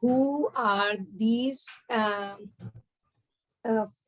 Who are these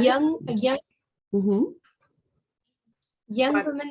young women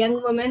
young women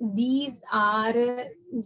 These are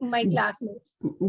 my classmates।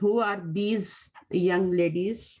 Who are these young ladies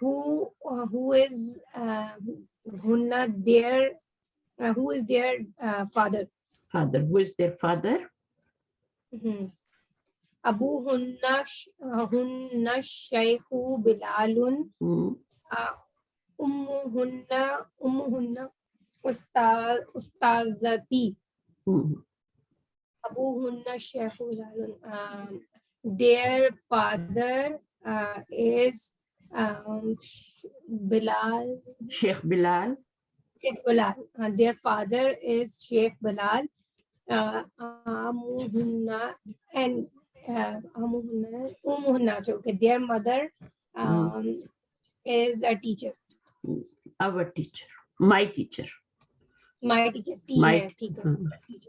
who is hunna their who is their father? Who is their father? Abu hunna shaykhu Bilalun. ummuhunna ustazati. Abu hunna shaykhu Bilalun. Their father is Bilal. Sheikh Bilal. Their father is Sheikh Bilal. Amuhunna and Umuhunna. Okay, their mother is a teacher. Our teacher. My teacher. My teacher. My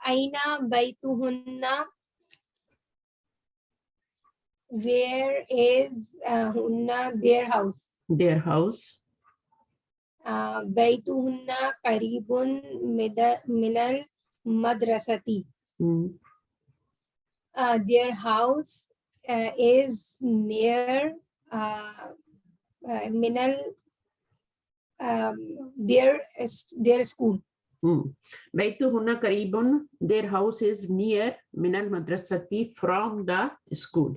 Aina Baituhunna. Where is Hunna their house? Their house. Baituhunna qaribun minal madrasati. Their house is near minal their school. Baituhunna qaribun, their house is near minal madrasati, from the school.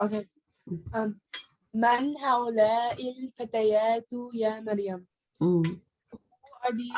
Okay. من هؤلاء الفتيات يا مريم?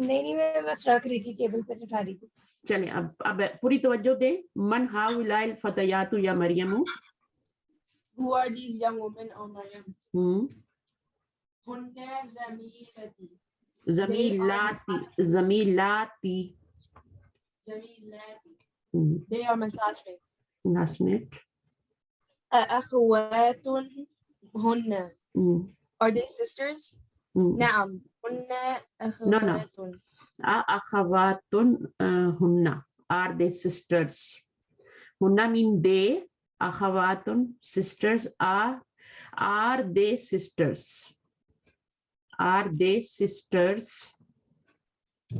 نہیں میں بس رکھ رہی تھی table پہ اٹھا رہی تھی. چلیں اب پوری توجہ دیں. من ہاؤلاء الفتیات یا مریم. Who are these young women, O Maryam? Hunna zamilati. زمیلاتی زمیلاتی. Zamilati. They are my classmates. classmate. أخواتن hunna. Are they sisters? نعم. Hunna أخواتن. Akhawatun hunna. Are they sisters? Hunna mean they. Akhawatun sisters are they sisters? Are they sisters?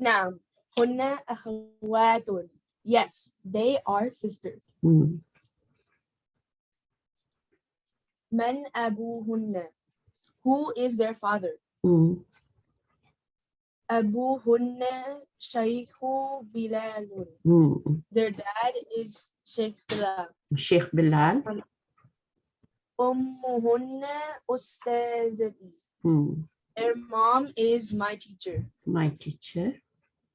نعم. Hunna أخواتن. Yes, they are sisters. من أبوهن. Who is their father? أبوهن Sheikh Bilal. Their dad is Sheikh Bilal. Sheikh Bilal. أمهن أستاذتي. Their mom is my teacher. My teacher.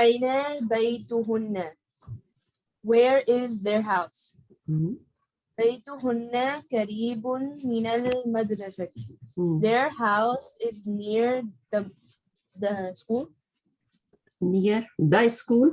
أين بيتهن. Where is their house? بيتهن قريب من المدرسة. Their house is near the school. Near the school.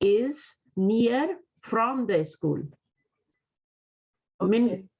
is near from the school. Okay.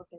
Okay.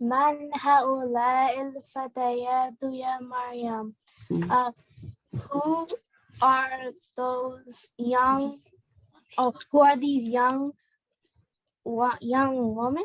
من هؤلاء الفتيات يا مريم. Who are those young? Oh, who are these young women?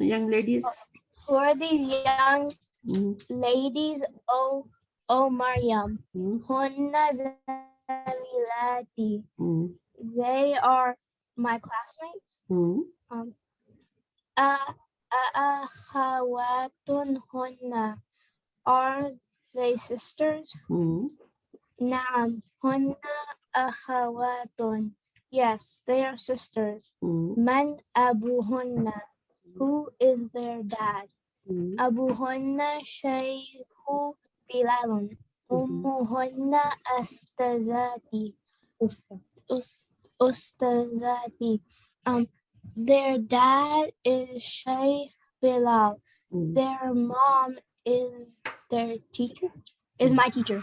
Young ladies. Who are these young ladies? Oh Maryam. Hunna zamilati. They are my classmates. Akhawatun hunna. Are they sisters? Naam. Hunna akhawatun. Yes, they are sisters. Man abuhunna. Who is their dad? Abuhunna shaykhu bilalun. Ummuhunna astazati. Ustazati. Their dad is Shaykh Bilal. Their mom is their teacher. Is my teacher.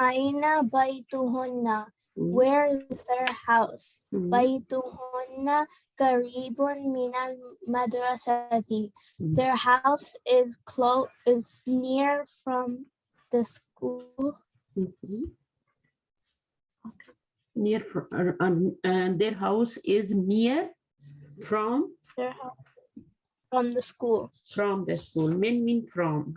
Aina baytuhunna. Where is their house? Baytuhunna qaribun minal madrasati. Their house is near from the school. Near their house is near from Their house from the school. From the school. Min mean from.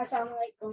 Assalamu alaikum.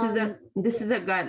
girl. This is a girl.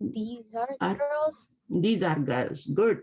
These are girls. These are girls. Good.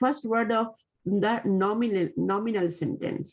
First word of the nominal sentence.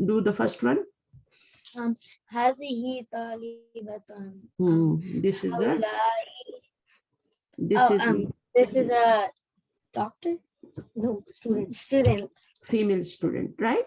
do the first one. هذه طالبة. This is a هؤلاء. this is This is a doctor? No, student. Student. female student, right?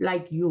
like you.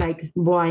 like boy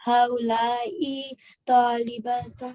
هؤلاء طالبة.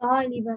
طالبة.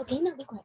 Okay, now be quiet.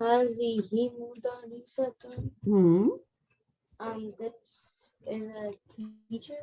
This is a teacher.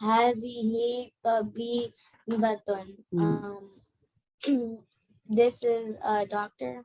هذه طبيبة. This is a doctor.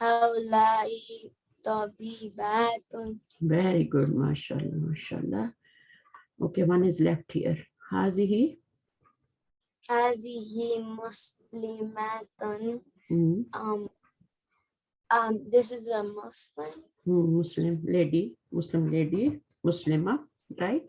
هؤلاء طبيبات. very good, mashallah, mashallah. Okay, one is left here. هذه مسلمات. This is a Muslim. Muslim lady, Muslima, right?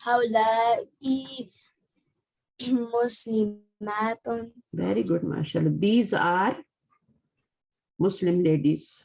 هؤلاء مسلمات. very good, mashallah. These are Muslim ladies,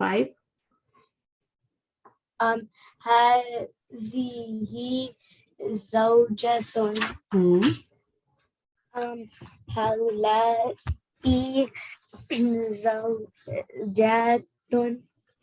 5। هذه زوجة. هؤلاء زوجات.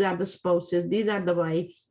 are the spouses, these are the wives.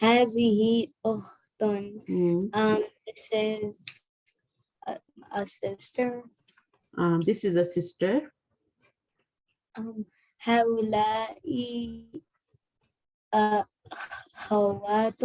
هذه أخت. This is a sister. This is a sister. هؤلاء أخوات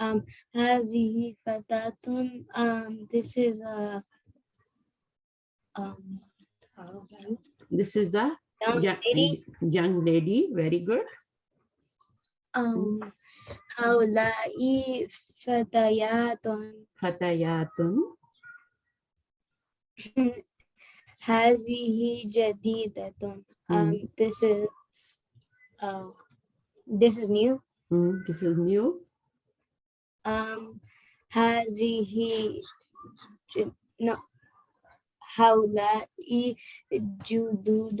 هذه فتاة this is a This is the young lady. Very good. هؤلاء فتيات Fatayatun. هذه جديدة this is new This is new. هذه no هؤلاء جدود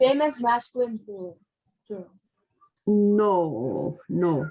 same as masculine plural. no, no.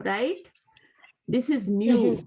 right? This is new.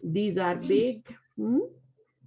these are big,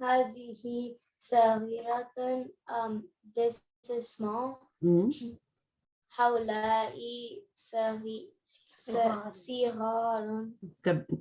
هذه صغيرة this is small. هؤلاء صغار.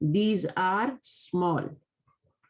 these are small.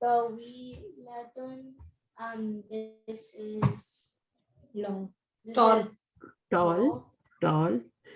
طويلة this is long. tall.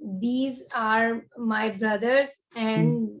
these are my brothers and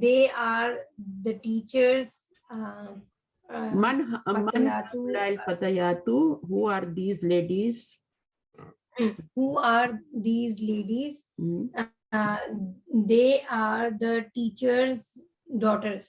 they are the teachers. Man haulai fatayatu, who are these ladies? Who are these ladies? They are the teachers' daughters.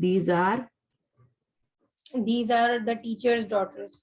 these are the teachers' daughters.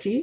3।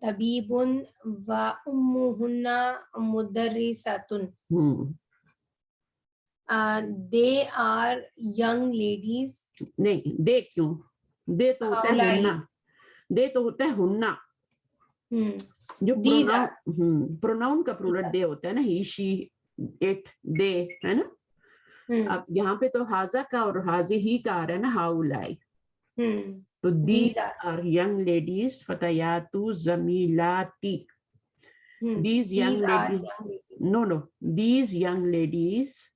tabibun wa ummuhunna mudarrisatun. They are young ladies. نہیں دے کیوں, دے تو ہوتا ہے ہاؤلائی. ہننا, دے تو ہوتا ہے ہننا. جو These are. پروناؤن کا پلورل دے ہوتا ہے نا, ہی شی اٹ دے, ہے نا. اب یہاں پہ تو حاضہ کا اور حاضی ہی کا آ رہا ہے نا, ہاؤلائی. تو دیز آر ینگ لیڈیز فتیاتو زمیلاتی. These young ladies, no, these young ladies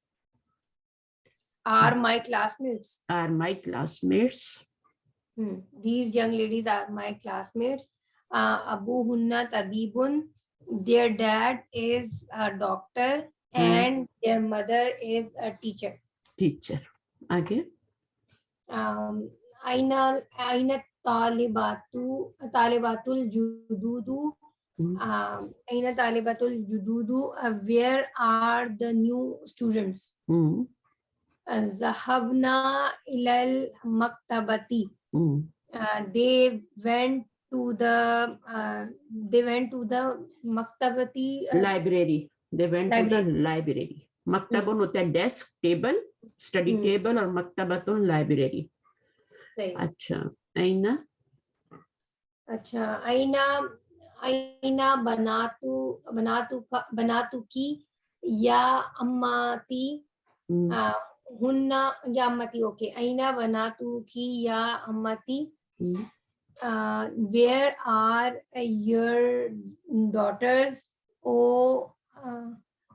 are my classmates. are my classmates. These young ladies are my classmates. Abuhunna tabibun. Their dad is a doctor and their mother is a teacher. Teacher. Okay. Aina talibatul jududu. Aina talibatul jududu. Where are the new students? Zahabna ilal maktabati. They went to the maktabati. Library. They went to the library. مکتبن ہوتا ہے desk, table, study table, اور مکتبتن library. اچھا اینا, اچھا اینا بناتو کی یا اماتی. ہننا یا امتی. اوکے, اینا بناتو کی یا امتی. Where are your daughters?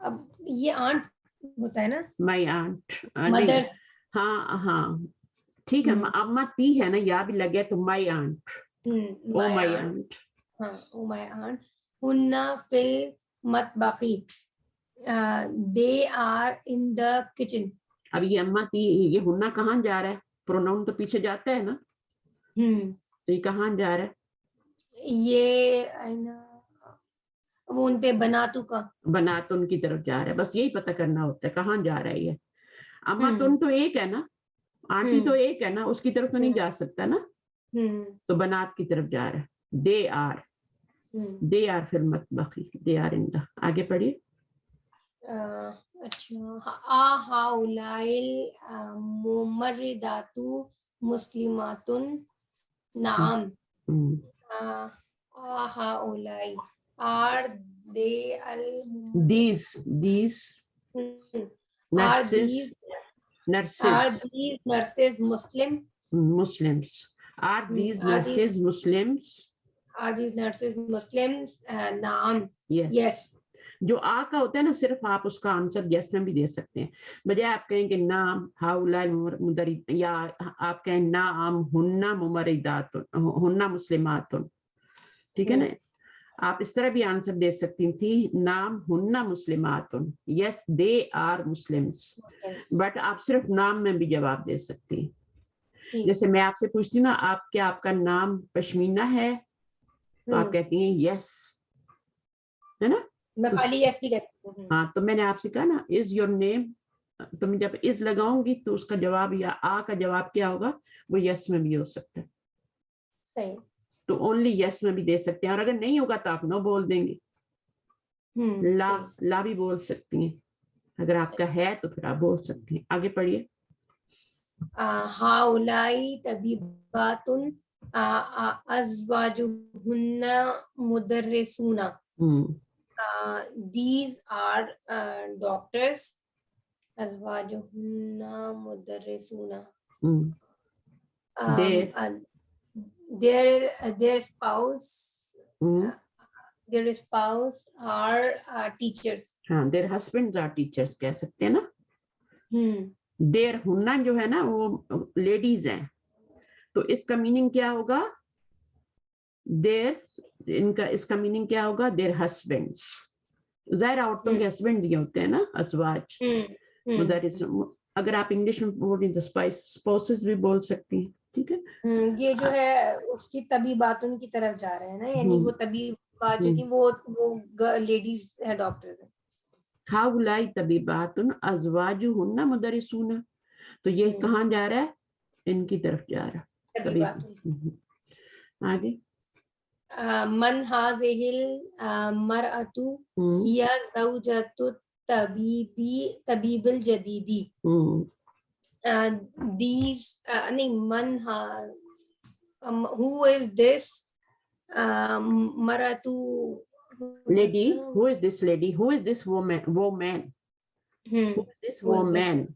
اب یہ آنٹ ہوتا ہے نا, مائی آنٹ. مدر. ہاں ٹھیک ہے, اما تی ہے نا, یا بھی لگے تو مائی آنٹ. او مائی آنٹ. ہاں, او مائی آنٹ. ہننا فل مطبخی. They are in the kitchen. اب یہ اما تی, یہ ہننا کہاں جا رہا ہے؟ پروناؤن تو پیچھے جاتا ہے نا, تو یہ کہاں جا رہا ہے؟ یہ وہ ان پہ بناتو کا, بناتن کی طرف جا رہا ہے. بس یہی پتہ کرنا ہوتا ہے کہاں جا رہا ہے یہ. اما تن تو ایک ہے نا, آنٹی تو ایک ہے نا, اس کی طرف تو نہیں جا سکتا نا, تو بنات کی طرف جا رہا ہے. دے آر فی المطبخ, دے آر ان دا. آگے پڑھیے. اچھا ہاؤلائی ممرضاتو مسلماتن. نعم. ہاؤلائی are they these nurses Muslim? Muslims. Are these nurses Muslims? Are these nurses Muslims? Naam. Yes. جو آ کا ہوتا ہے نا, صرف آپ اس کا آنسر یس میں بھی دے سکتے ہیں, بجائے آپ کہیں کہ نام ہاؤلائی مدرد, یا آپ کہیں نام ہننا ممرضات, ہننا مسلمات. ٹھیک ہے نا, آپ اس طرح بھی آنسر دے سکتی تھی, نام ہننا مسلمات, یس دے آر مسلمس. بٹ آپ صرف نام میں بھی جواب دے سکتی. جیسے میں آپ سے پوچھتی ہوں نا, آپ کا نام پشمینہ ہے, تو آپ کہتی ہیں یس, ہے نا. میں خالی یس بھی کہتی ہوں. ہاں, تو میں نے آپ سے کہا نا از یور نیم, تو میں جب از لگاؤں گی تو اس کا جواب یا آ کا جواب کیا ہوگا, وہ یس میں بھی ہو سکتا ہے. صحیح. تو اونلی یس میں بھی دے سکتے ہیں, اور اگر نہیں ہوگا تو آپ نو بول دیں گے. لا بھی بول سکتی ہیں, اگر آپ کا ہے تو پھر آپ بول سکتے ہیں. آگے پڑھیے. ہاؤلائی طبیباتن ازواجہن مدرسون. These are doctors. ازواجہن مدرسون. Their spouse are teachers. ہاں, their husbands are teachers کہہ سکتے ہیں نا. their ہننا جو ہے نا وہ لیڈیز ہیں, تو اس کا میننگ کیا ہوگا, their, ان کا اس کا میننگ کیا ہوگا, their husbands. ظاہر عورتوں کے ہسبینڈ یہ ہوتے ہیں نا, ازواج. مدرس, اگر آپ انگلش میں بول رہی ہیں spouses بھی بول سکتی ہیں. ٹھیک ہے, یہ جو ہے اس کی طبیباتن کی طرف جا رہے ہیں نا, یعنی وہ طبیبات جو تھی وہ لیڈیز ڈاکٹرز ہیں. ہاؤلائی طبیباتن ازواجہن مدرسون, تو یہ کہاں جا رہا ہے, ان کی طرف جا رہا ہے. آگے. من هذه المرأة هي زوجة الطبيب الجديد. These من who is this مرأة lady, who is this lady, who is this woman, who is this woman.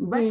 but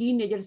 teenagers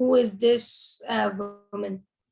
who is this woman.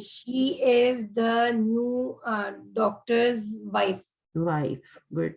she is the new doctor's wife. Good.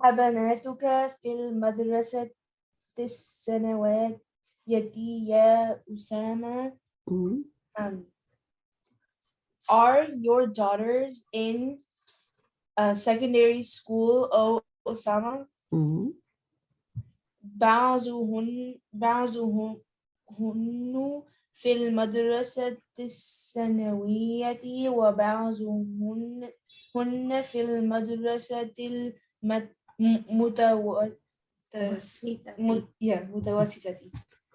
أبناتك في المدرسة الثانوية يا أسامة. Are your daughters in secondary school, O Osama? بعضهن في المدرسة الثانوية وبعضهن في المدرسة المتوسطة.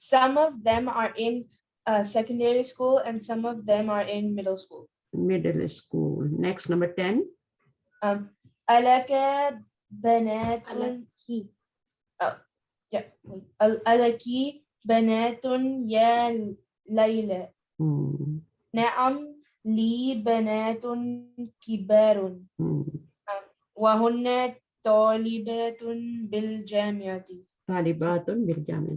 Some of them are in secondary school and some of them are in middle school. Middle school. Next, number 10. ألك بنات ألك بنات يا ليلى. نعم لي بنات كبار وهن طالبات بالجامعة. طالبات بالجامعة.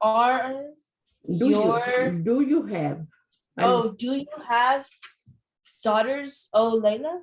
Are do you have? Do you have daughters, oh Layla?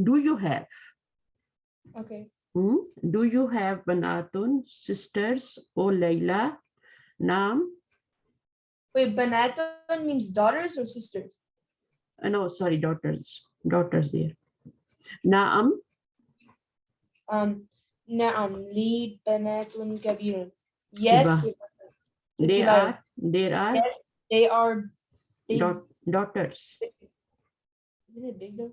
Do you have? Okay. Do you have banatun, sisters, oh Layla? Naam. Wait, banatun means daughters or sisters? No, sorry, daughters. Daughters there. Naam. Naam li banatun kabirun. Yes. There are. Yes, they are big. Daughters. Isn't it big though?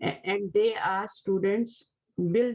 and they are students bil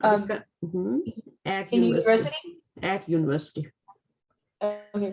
at university. At university. Okay.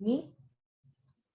Me?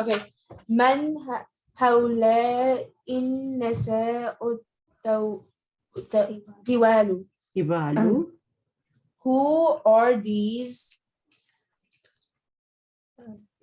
Okay. من هؤلاء النساء الطوال. Who are these?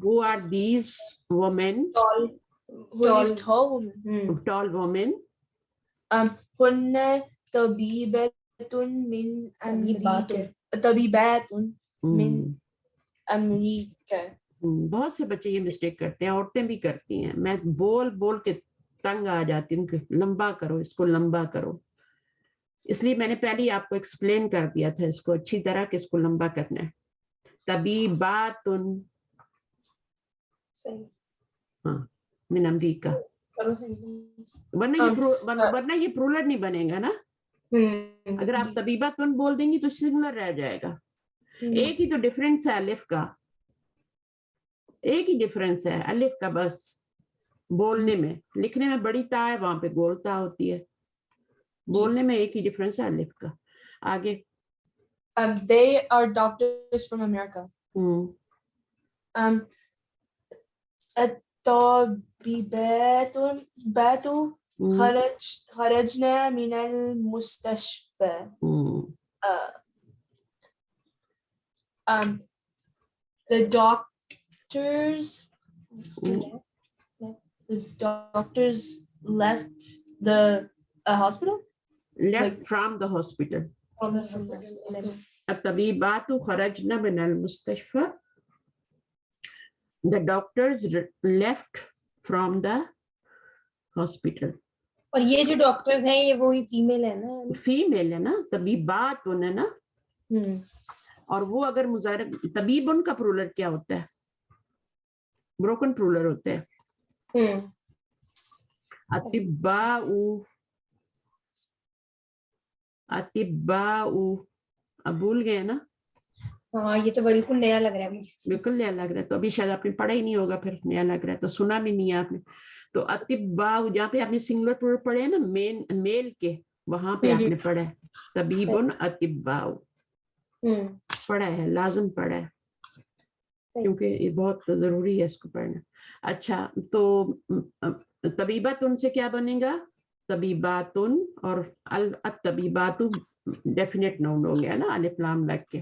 who are these women? Tall. Who are these tall women? Tall women. هن طبيبات من أمريكا. طبيبات من أمريكا. بہت سے بچے یہ مسٹیک کرتے ہیں, عورتیں بھی کرتی ہیں. میں بول بول کے تنگ آ جاتی ہوں کہ لمبا کرو, اس کو لمبا کرو. اس لیے میں نے پہلے ہی آپ کو ایکسپلین کر دیا تھا اس کو اچھی طرح کہ اس کو لمبا کرنا ہے. طبیبات صحیح. ہاں من امریکہ, ورنہ یہ پرولر نہیں بنے گا نا. اگر آپ طبیبات بول دیں گی تو سنگولر رہ جائے گا. ایک ہی تو ڈفرینس ہے الف کا, ایک ہی ڈفرینس ہے الف کا بس. بولنے میں, لکھنے میں بڑی تا ہے, وہاں پہ گولتا ہوتی ہے. بولنے میں ایک ہی ڈفرینس ہے الف کا. آگے They are doctors from America. الطبيبات خرجنا من المستشفى. The doctors left the hospital. left from the hospital. الطبيبات خرجنا من المستشفى. The doctors left from the hospital. اور یہ جو ڈاکٹرز ہیں یہ وہی فیمیل ہے نا, فیمیل ہے نا, طبیبات ہے نا. اور وہ اگر مظاہرہ طبیب ان کا پرولر کیا ہوتا ہے, بروکن پرولر ہوتا ہے. اتباء اب بھول گئے نا. ہاں یہ تو بالکل نیا لگ رہا ہے مجھے. بالکل نیا لگ رہا ہے, تو ابھی شاید آپ نے پڑھا ہی نہیں ہوگا, پھر نیا لگ رہا ہے تو سنا بھی نہیں ہے آپ نے. تو اتباء جہاں پہ آپ نے سنگولر پرولر پڑھے ہیں نا میل کے, وہاں پہ آپ نے پڑھا ہے طبیبن اتباء پڑھا ہے, لازم پڑھا ہے, کیونکہ یہ بہت ضروری ہے اس کو پڑھنا. اچھا تو طبیبات ان سے کیا بنے گا, طبیبات, اور الطبیبات ڈیفینیٹ ناؤن ہو گیا نا الف لام لگ کے.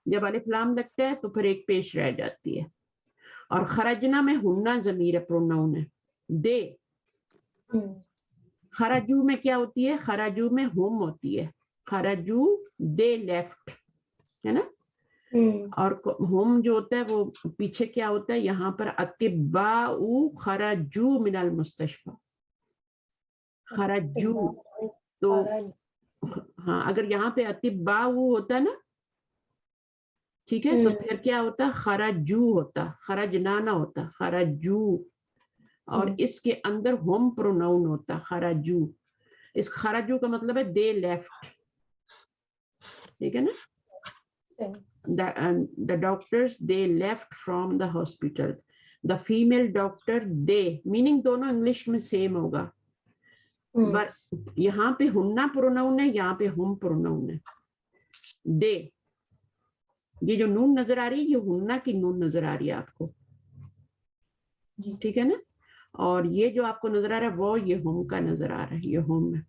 جب الف لام لگتا ہے تو پھر ایک پیش رہ جاتی ہے. اور خرجنا میں ہننا ضمیر پروناؤن ہے. دے خرجو میں کیا ہوتی ہے, خرجو میں ہم ہوتی ہے. خرجو دے لیفٹ ہے نا, اور ہوم جو ہوتا ہے وہ پیچھے کیا ہوتا ہے, یہاں پر اتباء خرجو من المستشفى. خرجو تو ہاں, اگر یہاں پہ اتباء ہوتا نا, ٹھیک ہے, تو پھر کیا ہوتا, خرجو ہوتا, خرجنا نہ ہوتا, خرجو. اور اس کے اندر ہوم پروناؤن ہوتا خرجو. اس خرجو کا مطلب ہے دے لیفٹ, ٹھیک ہے نا. The doctors they left from the hospital. The female doctor they, meaning دونوں انگلش میں سیم ہوگا. یہاں پہ ہننا پروناؤن ہے, یہاں پہ ہم پروناؤن ہے. دے, یہ جو نون نظر آ رہی ہے یہ ہننا کی نون نظر آ رہی ہے آپ کو, ٹھیک ہے نا. اور یہ جو آپ کو نظر آ رہا ہے وہ یہ ہم کا نظر آ رہا ہے, یہ ہم ہے.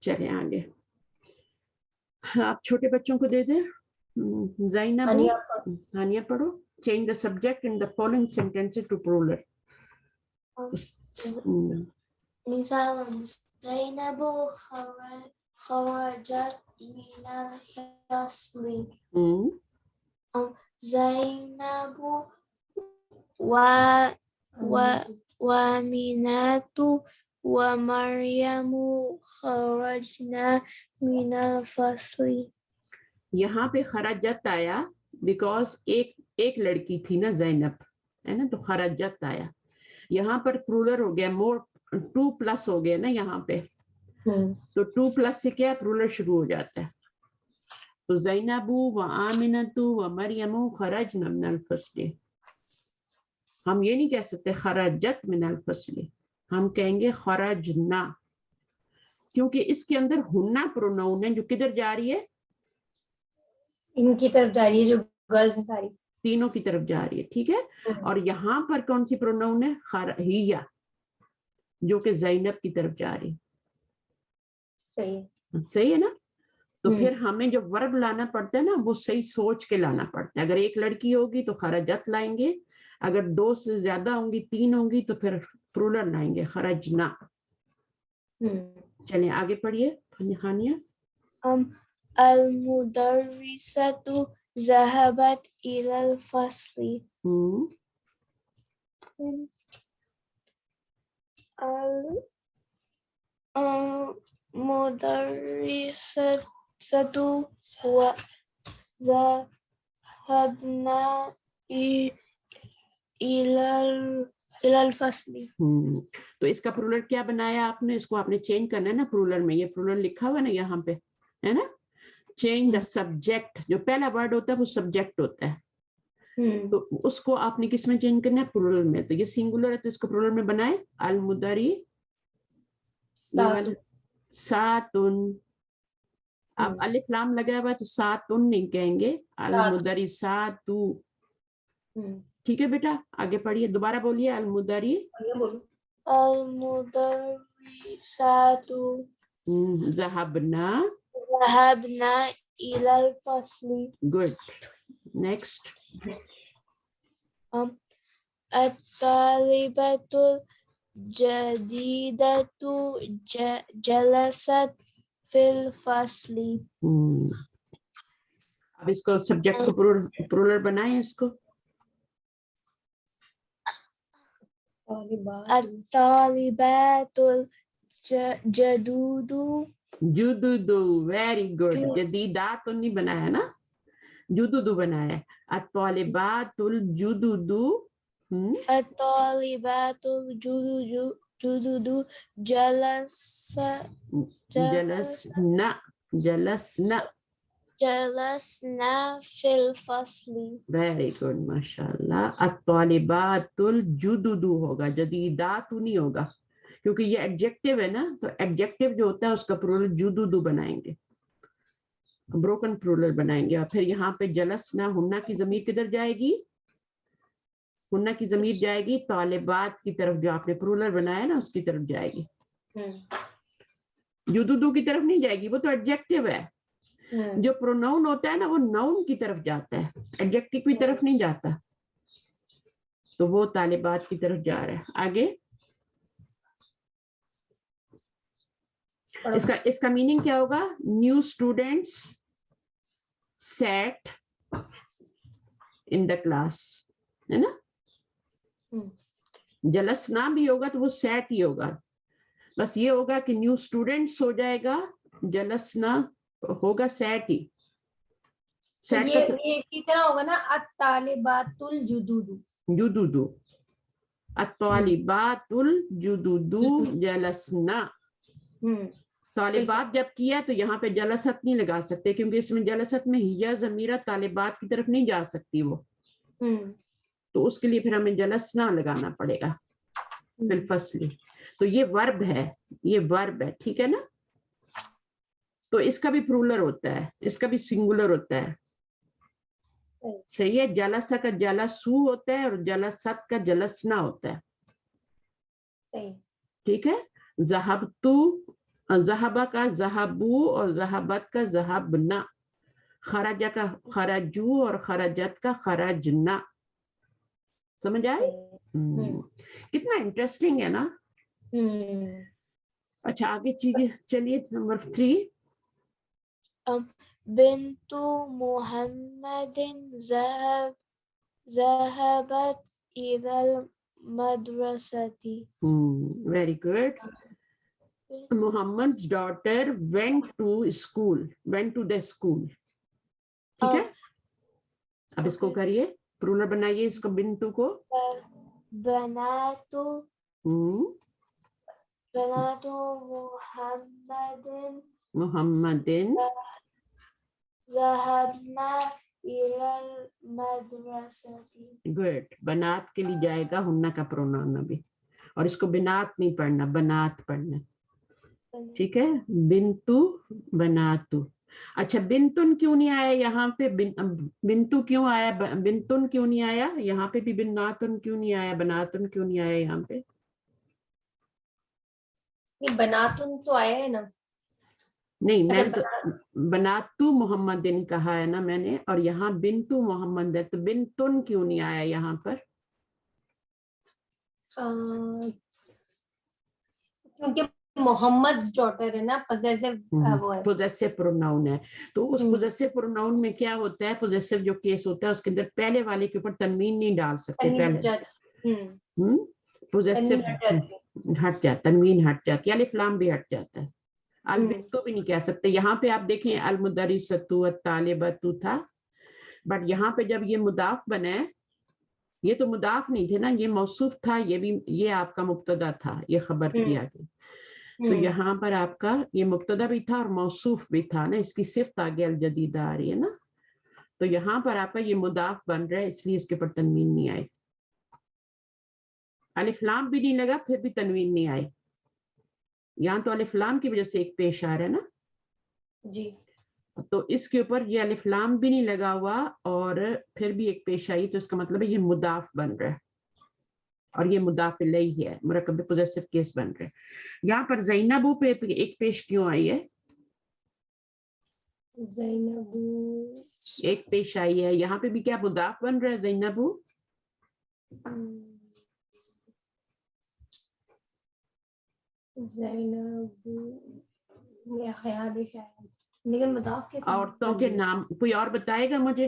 چلیں آگے, آپ چھوٹے بچوں کو دے دیں. زینب, ہانیہ پڑھو. Change the subject in the following sentences to plural. مثال زينب خرجت من الفصل. زينب وآمنة ومريم خرجنا من الفصل. یہاں پہ خرجت آیا بیکاز ایک لڑکی تھی نا زینب, ہے نا, تو خرجت آیا. یہاں پر پرولر ہو گیا, مور 2 پلس ہو گیا نا یہاں پہ, تو 2 پلس سے کیا پرولر شروع ہو جاتا ہے. تو زینب و آمنۃ و مریم خرجنا من الفصل. ہم یہ نہیں کہہ سکتے خرجت من الفصل, ہم کہیں گے خرجنا, کیونکہ اس کے اندر ہننا پروناؤن ہے جو کدھر جا رہی ہے, ان کی طرف جا رہی ہے, جو گرلز ہیں ساری تینوں کی طرف جا رہی ہے, ٹھیک ہے. اور یہاں پر کون سی پروناؤن ہے, خرہیہ, جو کہ زینب کی طرف جا رہی. صحیح ہے نا. تو پھر ہمیں جو ورب لانا پڑتا ہے نا وہ صحیح سوچ کے لانا پڑتا ہے. اگر ایک لڑکی ہوگی تو خرجت لائیں گے, اگر 2 سے زیادہ ہوں گی, 3 ہوں گی, تو پھر پرولر لائیں گے خرجنا. چلیں آگے پڑھیے خانیہ. المدرسة ذهبت إلى الفصل. المدرسة وذهبنا إلى الفصل. تو اس کا پرولر کیا بنایا آپ نے؟ اس کو آپ نے چینج کرنا ہے نا پرولر میں. یہ پرولر لکھا ہوا ہے نا یہاں پہ, ہے نا. چینج دا سبجیکٹ, جو پہلا ورڈ ہوتا ہے وہ سبجیکٹ ہوتا ہے, تو اس کو آپ نے کس میں چینج کرنا ہے؟ پرولر میں. تو یہ سنگولر ہے تو اس کو پرولر میں بنائے المدری ساتن. اب الف لام لگا ہوا تو ساتن نہیں کہیں گے, المدری ساتو. ٹھیک ہے بیٹا, آگے پڑھیے, دوبارہ بولیے. المدری المدرسات ذهبنا. ذهبنا إلى الفصل. Good. Next. الطالبة الجديدة جلست في الفصل. اب اس کو سبجیکٹ کو پرولر بنائیں. اس کو الطالبات الجدود. جدودو. Very good. جدیدات تو نہیں بنایا نا, جدودو بنایا. الطالبات الجدود. الطالبات الجدود جلسنا في الفصل. ویری گڈ, ماشاء اللہ. الطالبات الجدود ہوگا, جدیدات نہیں ہوگا, کیونکہ یہ ایڈجیکٹیو ہے نا, تو ایڈجیکٹیو جو ہوتا ہے اس کا پرولر جدودو بنائیں گے, بروکن پرولر بنائیں گے. اور پھر یہاں پہ جلسنا, ہننا کی ضمیر کدھر جائے گی؟ ہننا کی ضمیر جائے گی طالبات کی طرف, جو آپ نے پرولر بنایا نا اس کی طرف جائے گی. جدودو کی طرف نہیں جائے گی, وہ تو ایڈجیکٹیو ہے. جو پروناؤن ہوتا ہے نا وہ ناؤن کی طرف جاتا ہے, ایڈجیکٹیو کی طرف نہیں جاتا, تو وہ طالبات کی طرف جا رہا ہے. آگے اس کا میننگ کیا ہوگا؟ New students set in the class, ہے نا. جلسنا بھی ہوگا تو وہ سیٹ ہی ہوگا, بس یہ ہوگا کہ نیو اسٹوڈینٹس ہو جائے گا, جلسنا ہوگا سیٹ ہی. سیٹ یہ اسی طرح ہوگا نا, الطالبات الجدود. جدودو. الطالبات الجدود جلسنا. طالبات جب کیا تو یہاں پہ جلست نہیں لگا سکتے, کیونکہ اس میں جلست میں ہیا ضمیرہ طالبات کی طرف نہیں جا سکتی وہ, تو اس کے لیے پھر ہمیں جلسنا لگانا پڑے گا فی الفصل. تو یہ ورب ہے, یہ ورب ہے, ٹھیک ہے نا. تو اس کا بھی پرولر ہوتا ہے, اس کا بھی سنگولر ہوتا ہے. صحیح ہے. جلسہ کا جلسو ہوتا ہے اور جلست کا جلسنا ہوتا ہے. ٹھیک ہے. ذہبتو, ذہبہ کا ذہبو اور ذہبت کا ذہبنا. خرجہ کا خرجو اور خرجت کا خرجنا. سمجھ آئے؟ کتنا انٹرسٹنگ ہے نا. اچھا آگے چیزیں چلیے. نمبر 3. بنت محمد ذهبت إلى المدرسة. Very good. Muhammad's daughter went to school, went to the school. ٹھیک ہے. اب اس کو کریے, پرولر بنائیے اس کو, بنتو کو. بنات محمد ذهبنا إلى المدرسة. گڈ. بنات کے لیے جائے گا ہننا کا پروناؤن ابھی, اور اس کو بنات نہیں پڑھنا, بنات پڑھنا. ٹھیک ہے. بنتو بناتو. اچھا بنتن کیوں نہیں آیا یہاں پہ؟ بنتو کیوں آیا؟ بنتن کیوں نہیں آیا یہاں پہ بھی؟ بناتن کیوں نہیں آیا؟ بناتن کیوں نہیں آیا یہاں پہ؟ بناتن تو آیا ہے نا. نہیں, میں تو بناتو محمدن کہا ہے نا میں نے, اور یہاں بنتو محمد ہے, تو بنتن کیوں نہیں آیا یہاں پر؟ کیونکہ محمد's daughter ہے نا, possessive وہ ہے. possessive pronoun ہے. تو اس ہم. possessive pronoun میں کیا ہوتا ہے, possessive جو کیس ہوتا ہے اس کے اندر پہلے والے کے اوپر تنوین نہیں ڈال سکتے تنوین پہلے. ہٹ جاتی. possessive ہٹ جاتا, تنوین ہٹ جاتی ہے, الف لام بھی ہٹ جاتا ہے. البت کو بھی نہیں کہہ سکتے. یہاں پہ آپ دیکھیں المدرسۃ الطالبۃ تھا, بٹ یہاں پہ جب یہ مضاف بنا ہے, یہ تو مضاف نہیں تھے نا, یہ موصوف تھا, یہ بھی یہ آپ کا مبتدا تھا, یہ خبر تھی آگے. تو یہاں پر آپ کا یہ مبتدا بھی تھا اور موصوف بھی تھا نا, اس کی صفت آگے الجدیدہ آ رہی ہے نا. تو یہاں پر آپ کا یہ مضاف بن رہا ہے, اس لیے اس کے اوپر تنوین نہیں آئے. الف لام بھی نہیں لگا پھر بھی تنوین نہیں آئے. یہاں تو الف لام کی وجہ سے ایک پیش آ رہا ہے نا, جی. تو اس کے اوپر یہ الف لام بھی نہیں لگا ہوا اور پھر بھی ایک پیش آئی, تو اس کا مطلب ہے یہ مضاف بن رہا ہے اور یہ مضاف الیہ ہے, مرکب پوزیسو کیس بن رہے. یہاں پر زینبو پہ ایک پیش کیوں آئی ہے؟ زینب ایک پیش آئی ہے, یہاں پہ بھی کیا مضاف بن رہا ہے زینبو؟ زینب میرا خیال ہے شاید, لیکن مضاف کے ساتھ عورتوں کے نام کوئی اور بتائے گا مجھے؟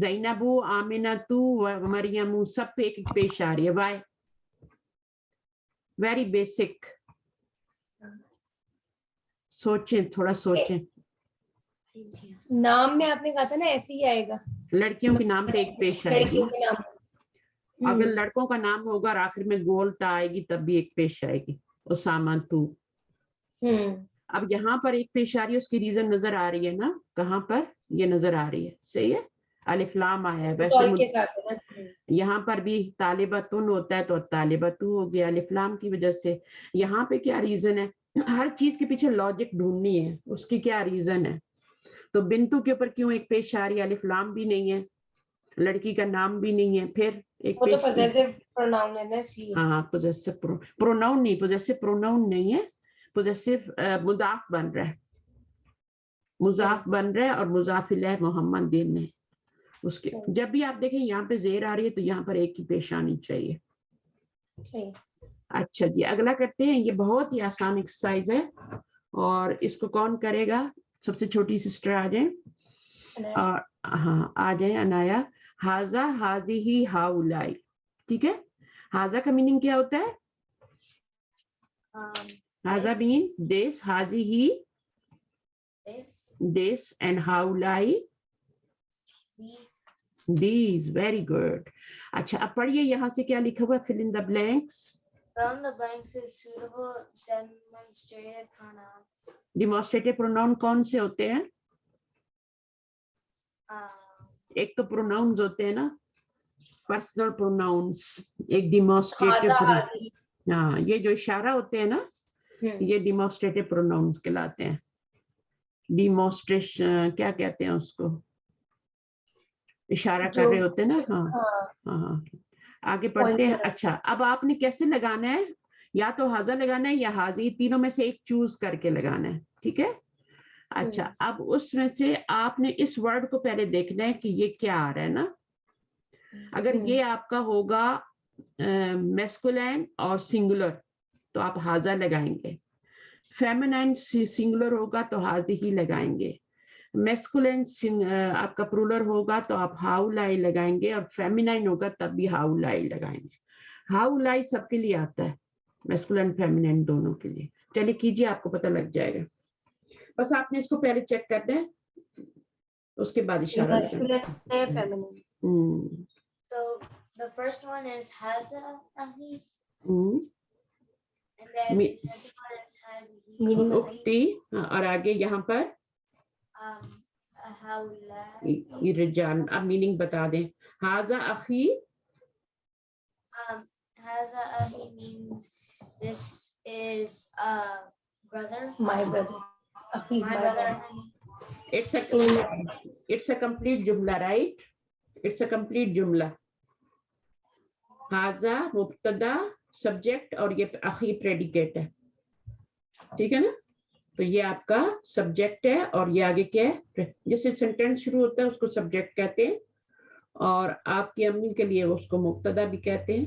زینبو, آمنتو, مریم, سب پہ ایک ایک پیش آ رہی ہے. وائی؟ Very basic. سوچیں, تھوڑا سوچیں. نام میں آپ نے کہا تھا نا ایسے ہی آئے گا, لڑکیوں کے نام پہ ایک پیش آئے گی. لڑکیوں کے نام. اگر لڑکوں کا نام ہوگا اور آخر میں گولتا آئے گی تب بھی ایک پیش آئے گی. اسامہ تو. اب یہاں پر ایک پیش آ رہی ہے, اس کی ریزن نظر آ رہی ہے نا, کہاں پر یہ نظر آ رہی ہے, صحیح ہے, الف لام آیا ہے. ویسے یہاں پر بھی طالبتن ہوتا ہے تو طالبتو ہو گیا الف لام کی وجہ سے. یہاں پہ کیا ریزن ہے؟ ہر چیز کے پیچھے لاجک ڈھونڈنی ہے, اس کی کیا ریزن ہے. تو بنتو کے اوپر کیوں ایک پیش آ رہی ہے, الف لام بھی نہیں ہے, لڑکی کا نام بھی نہیں ہے, پھر ایک وہ تو پیش. possessive pronoun ہے نا اس لیے. ہاں possessive pronoun نہیں, possessive pronoun نہیں ہے, possessive مضاف بن رہا ہے, مضاف بن رہا ہے اور مضاف الیہ محمد دین نے اس کے. جب بھی آپ دیکھیں یہاں پہ زیر آ رہی ہے تو یہاں پر ایک ہی پیش آنی چاہیے. اچھا جی, اگلا کرتے ہیں. یہ بہت ہی آسان ایکسرسائز ہے اور اس کو کون کرے گا؟ سب سے چھوٹی سسٹر آ جائیں. اور ہاں آ جائیں انایا. ہاذا, ہاذہ, ہاؤلائی. ٹھیک ہے, ہاذا کا میننگ کیا ہوتا ہے؟ ہاذا مین دس, ہاذہ this, and ہاؤلائی these. Very good. اچھا اب پڑھیے یہاں سے کیا لکھا ہوا ہے, fill in the blanks. From the blanks is suitable demonstrative pronouns. Demonstrative pronoun کون سے ہوتے ہیں؟ ایک تو pronouns ہوتے ہیں نا, personal pronouns, ایک demonstrative pronoun. ہاں, یہ جو اشارہ ہوتے ہیں نا, یہ demonstrative pronouns کہلاتے ہیں. demonstration کیا کہتے ہیں اس کو, اشارہ کر رہے ہوتے ہیں نا. ہاں ہاں, آگے پڑھتے ہیں. اچھا اب آپ نے کیسے لگانا ہے, یا تو ہاذا لگانا ہے یا ہاذی, تینوں میں سے ایک چوز کر کے لگانا ہے. ٹھیک ہے. اچھا اب اس میں سے آپ نے اس ورڈ کو پہلے دیکھنا ہے کہ یہ کیا آ رہا ہے نا. اگر یہ آپ کا ہوگا میسکولین اور سنگولر تو آپ ہاذا لگائیں گے. فیمینائن سنگولر ہوگا تو ہاذی لگائیں گے. میسکولین آپ کا پرولر ہوگا تو آپ ہاؤلائی لگائیں گے, اور فیمینائن ہوگا تب بھی ہاؤلائی لگائیں گے. ہاؤلائی سب کے لیے آتا ہے, میسکولین فیمینائن دونوں کے لیے. چلیے کیجیے, آپ کو پتہ لگ جائے گا. بس آپ نے اس کو پہلے چیک کرنا ہے, اس کے بعد اشارہ لگانا. So the first one is haza ahi, ہوں, and then the second one is hazihi. اختی, اور آگے یہاں پر Haulai. یہ رجال. اب میننگ بتا دیں. ہاذا اخی, Haza ahi means this is brother. My brother. My brother. it's a complete جملہ, right? It's a complete جملہ. ہاذا مبتدا, سبجیکٹ, اور یہ اخی پریڈیکیٹ ہے. ٹھیک ہے نا. تو یہ آپ کا سبجیکٹ ہے اور یہ آگے کیا ہے, جیسے سینٹینس شروع ہوتا ہے اس کو سبجیکٹ کہتے ہیں, اور آپ کی امی کے لیے اس کو مبتدا بھی کہتے ہیں.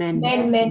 men. Men.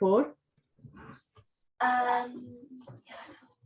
4. Um,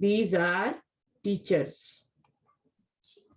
These are teachers.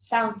Sound.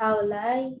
Haulai.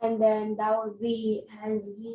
And then that would be hazi.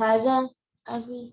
Haza abi.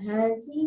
Hazi.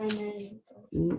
And then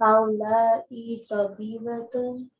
haulai tabibatun.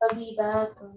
Tabibatun.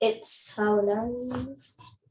It's haulai.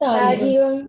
Tajirun.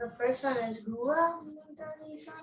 The first one is huwa mudarrisun.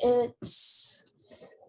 It's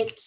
It's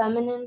feminine.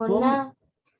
Hunna.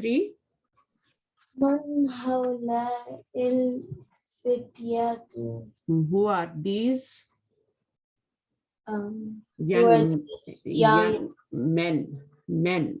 3, Man hawla'il fityatu. who are these Who are these young men?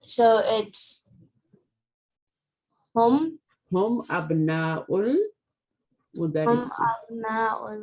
So it's hum abnaul hum mudaris। abna'ul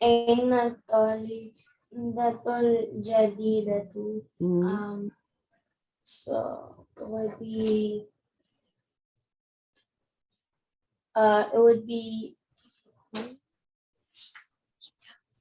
Aina talibatul jadidatu. So it would be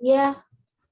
yeah.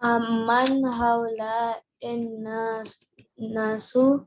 Man hawla nasu.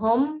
Hum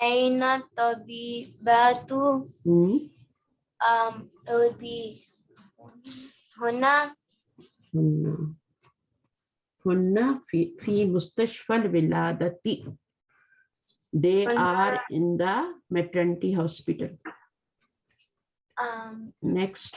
aina tabibatu. It would be hunna fi mustashfal wiladati. They are in the maternity hospital. Next,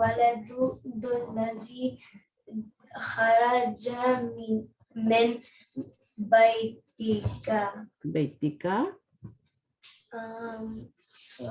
waladu dullazi kharaja min baitika. So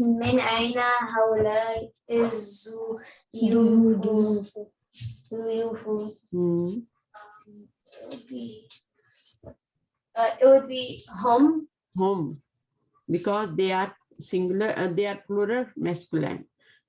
min aina haula zuyufu. It would be home because they are singular, they are plural masculine,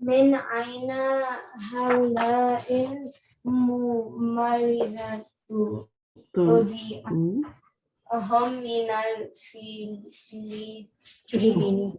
min aina haula marizatu. It would be hum min al Filipini.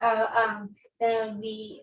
There will be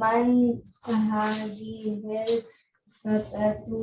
man hazihil fatatu.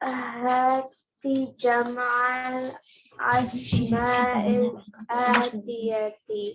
hati jamal asma'il atiyati.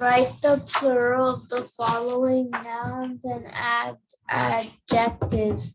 Write the plural of the following nouns and add adjectives.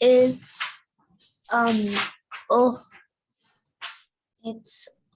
is oh, it's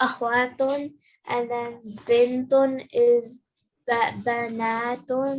akhwatun, and then bintun is banatun,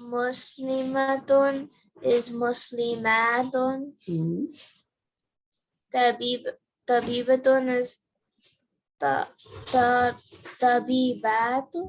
muslimatun is muslimatun, tabibatun is tabibatun,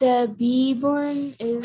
tabibun is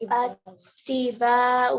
atibau,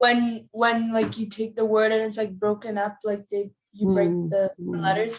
When like you take the word and it's like broken up, like you break the letters.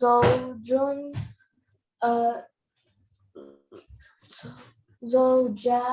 zawjun, zawjau,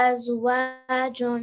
azwajun.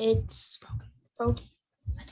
It's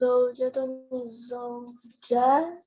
zawjatun, zawjatun,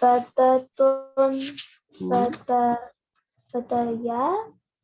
fatatun, fataya,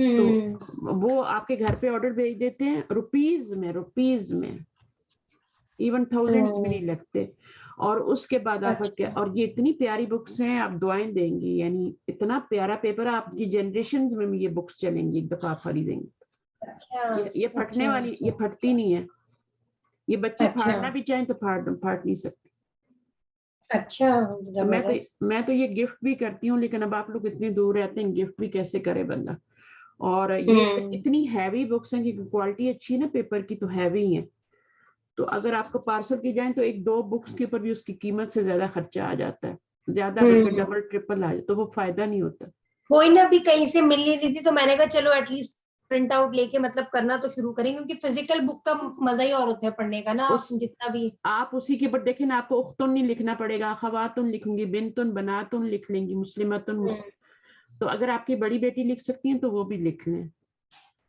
تو وہ آپ کے گھر پہ order بھیج دیتے ہیں rupees میں ایون تھاؤزینڈس بھی نہیں لگتے. اور اس کے بعد آپ کیا, اور یہ اتنی پیاری بکس ہیں, آپ دعائیں دیں گی, یعنی اتنا پیارا پیپر, آپ کی جنریشن میں بھی یہ بکس چلیں گی, ایک دفعہ آپ خریدیں گے. یہ پھٹنے والی, یہ پھٹتی نہیں ہے, یہ بچے پھاڑنا بھی چاہیں تو پھاڑ نہیں سکتے. اچھا میں تو یہ گفٹ بھی کرتی ہوں, لیکن اب آپ لوگ اتنے دور رہتے ہیں, گفٹ بھی کیسے کرے بندہ. اور یہ اتنی ہیوی بکس ہیں کہ کوالٹی اچھی ہے نا پیپر کی, تو ہیوی ہیں. تو اگر آپ کو پارسل کی جائیں تو 1-2 بکس کے اوپر بھی اس کی قیمت سے زیادہ خرچہ آ جاتا ہے, زیادہ بلکہ ڈبل ٹرپل آ جاتا, تو وہ فائدہ نہیں ہوتا. کوئی نہ, بھی کہیں سے مل نہیں رہی تھی تو میں نے کہا چلو ایٹ لیسٹ پرنٹ آؤٹ لے کے مطلب کرنا تو شروع کریں, کیونکہ فزیکل بک کا مزہ ہی اور ہوتا ہے پڑھنے کا نا. جتنا بھی آپ اسی کے اوپر دیکھیں نا, آپ کو اختن نہیں لکھنا پڑے گا, خواتن لکھوں گی, بنتن بناتن لکھ لیں گی, مسلمتن. تو اگر آپ کی بڑی بیٹی لکھ سکتی ہیں تو وہ بھی لکھ لیں.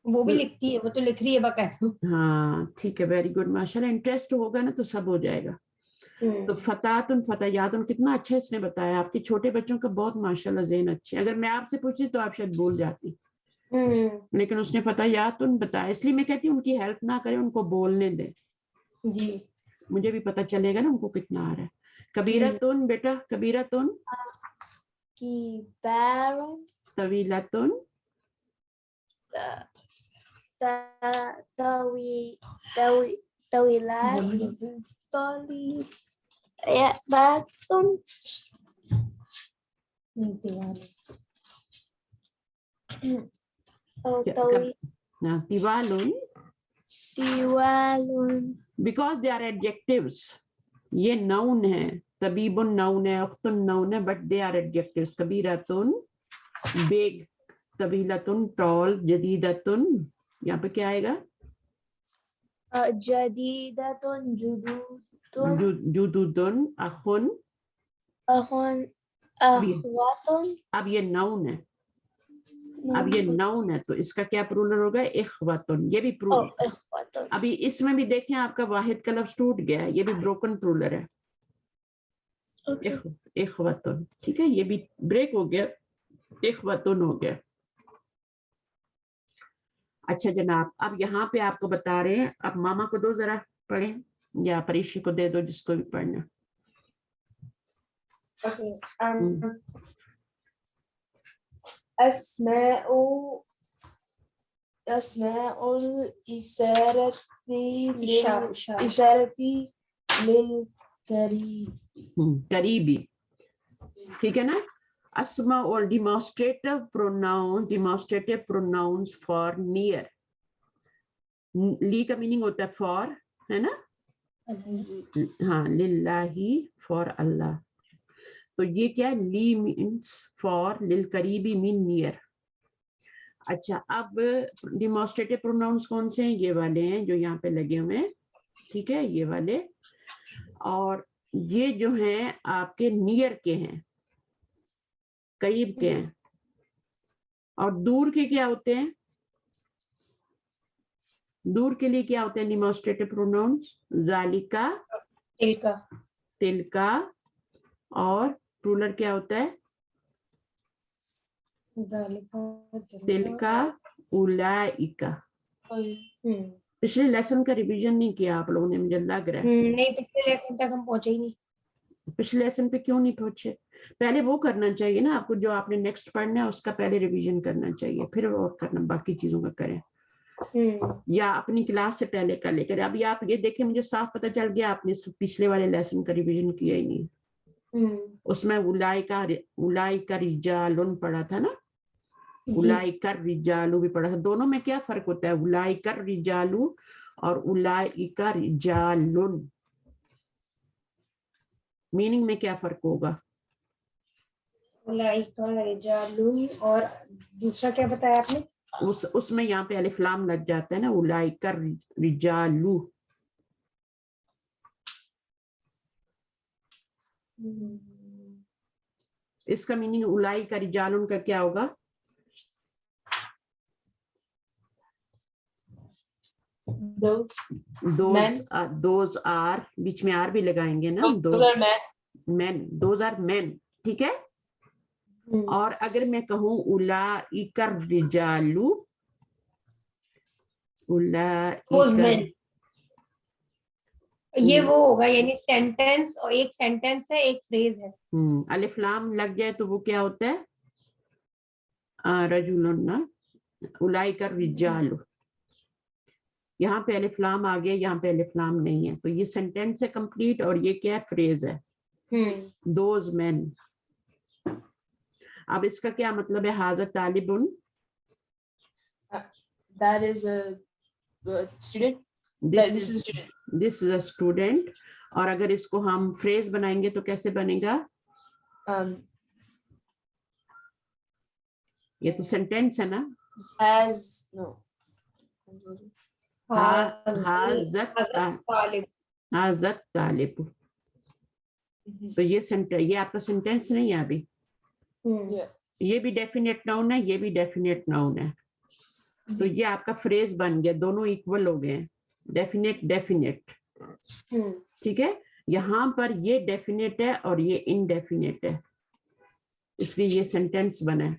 وہ بھی لکھتی ہے, وہ تو لکھ رہی ہے باقاعدہ. ہاں ٹھیک ہے, ویری گڈ, ماشاءاللہ. انٹرسٹ ہوگا نا تو سب ہو جائے گا. تو فتاتن فتیاتن کتنا اچھا اس نے بتایا. آپ کے چھوٹے بچوں کا بہت ماشاءاللہ ذہن اچھے. اگر میں آپ سے پوچھی تو آپ شاید بول جاتی, لیکن اس نے فتیاتن بتایا. اس لیے میں کہتی ہوں ان کی ہیلپ نہ کریں, ان کو بولنے دیں. جی مجھے بھی پتہ چلے گا نا ان کو کتنا آ رہا ہے. کبیرتن بیٹا, کبیرتن, Kibarun, طویلتن, tawilat, batun, tiwalun, tiwalun, because they are adjectives. یہ noun ہے, طبیبن noun ہے, اختن noun ہے, but they are adjectives. کبیرتن big, طویلتن tall, جدیدتن یہاں پہ کیا آئے گا, jadidatun, jududun, جدودن, اخن. ahun, akhwatun. اب یہ noun ہے, اب یہ noun ہے, تو اس کا کیا پرولر ہوگا, اخواتن. یہ بھی پرولر. Akhwatun. ابھی اس میں بھی دیکھیں آپ کا واحد کا لفظ ٹوٹ گیا ہے, یہ بھی بروکن پرولر ہے. اخواتن, ٹھیک ہے, یہ بھی بریک ہو گیا, اخواتن ہو گیا. اچھا جناب, اب یہاں پہ آپ کو بتا رہے ہیں, اب ماما کو دو ذرا پڑھیں, یا پریشی کو دے دو, جس کو بھی پڑھنا. أسماء الإشارة للقريب. قریبی, ٹھیک ہے نا. اسماء اور demonstrative pronouns for near. لی کا میننگ ہوتا ہے فار, ہے نا. ہاں, للہ, فار اللہ. تو یہ کیا, لی مینس فار, للقریبی مین نیئر. اچھا, اب ڈیمانسٹریٹو پروناؤنس کون سے ہیں, یہ والے ہیں جو یہاں پہ لگے ہوئے ہیں, ٹھیک ہے, یہ والے. اور یہ جو ہیں آپ کے نیئر کے ہیں, قریب کے ہیں. اور دور کے کیا ہوتے ہیں, دور کے لیے کیا ہوتے ہیں ڈیمانسٹریٹو پروناؤنس, ذالکا, تلکا, اور پلورل کیا ہوتا ہے, تلکا, اولائکا. پچھلے لیسن کا ریویژن نہیں کیا آپ لوگوں نے, مجھے لگ رہا ہے. نہیں, پچھلے لیسن تک ہم پہنچے ہی نہیں. پچھلے لیسن پہ کیوں نہیں پہنچے, پہلے وہ کرنا چاہیے نا آپ کو, جو آپ نے نیکسٹ پڑھنا ہے اس کا پہلے ریویژن کرنا چاہیے, پھر اور کرنا باقی چیزوں کا کریں, یا اپنی کلاس سے پہلے کر لے کریں. ابھی آپ یہ دیکھیں, مجھے صاف پتہ چل گیا آپ نے پچھلے والے لیسن کا ریویژن کیا ہی نہیں. اس میں اولائکا رجالن پڑھا تھا نا, اولائکا رجالو بھی پڑھا تھا. دونوں میں کیا فرق ہوتا ہے, اولائکا رجالو اور اولائکا رجالن, میننگ میں کیا فرق ہوگا؟ اولائکا رجالن, اور دوسرا کیا بتایا آپ نے؟ اس میں یہاں پہ الف لام لگ جاتا ہے نا, اولائکا رجالو. اس کا میننگ اولائکا رجالن کا کیا ہوگا؟ دوز آر, بیچ میں آر بھی لگائیں گے نا, دوز آر مین, ٹھیک ہے. اور اگر میں کہوں اولئک الرجال، Those men. یہ وہ ہوگا یعنی سینٹینس، اور ایک سینٹینس ہے ایک فریز ہے. الف لام لگ جائے تو وہ کیا ہوتا ہے رجل، اولئک الرجال. یہاں پہ الف لام آ گیا، یہاں پہ الف لام نہیں ہے، تو یہ سینٹینس ہے کمپلیٹ، اور یہ کیا فریز ہے دوز مین. اب اس کا کیا مطلب ہے ھذا طالب، That is a student. This is a student. This is a student. اور اگر اس کو ہم فریز بنائیں گے تو کیسے بنے گا؟ یہ تو سینٹینس ہے نا. Has no. حاضت طالب، تو یہ آپ کا سینٹینس نہیں ہے ابھی. Yeah. یہ بھی ڈیفینیٹ ناؤن ہے، یہ بھی ڈیفینیٹ ناؤن ہے، تو یہ آپ کا فریز بن گیا، دونوں ایکول ہو گئے، ڈیفینیٹ ڈیفینیٹ. ٹھیک ہے، یہاں پر یہ ڈیفینیٹ ہے اور یہ انڈیفینیٹ ہے، اس لیے یہ سینٹینس بنا ہے.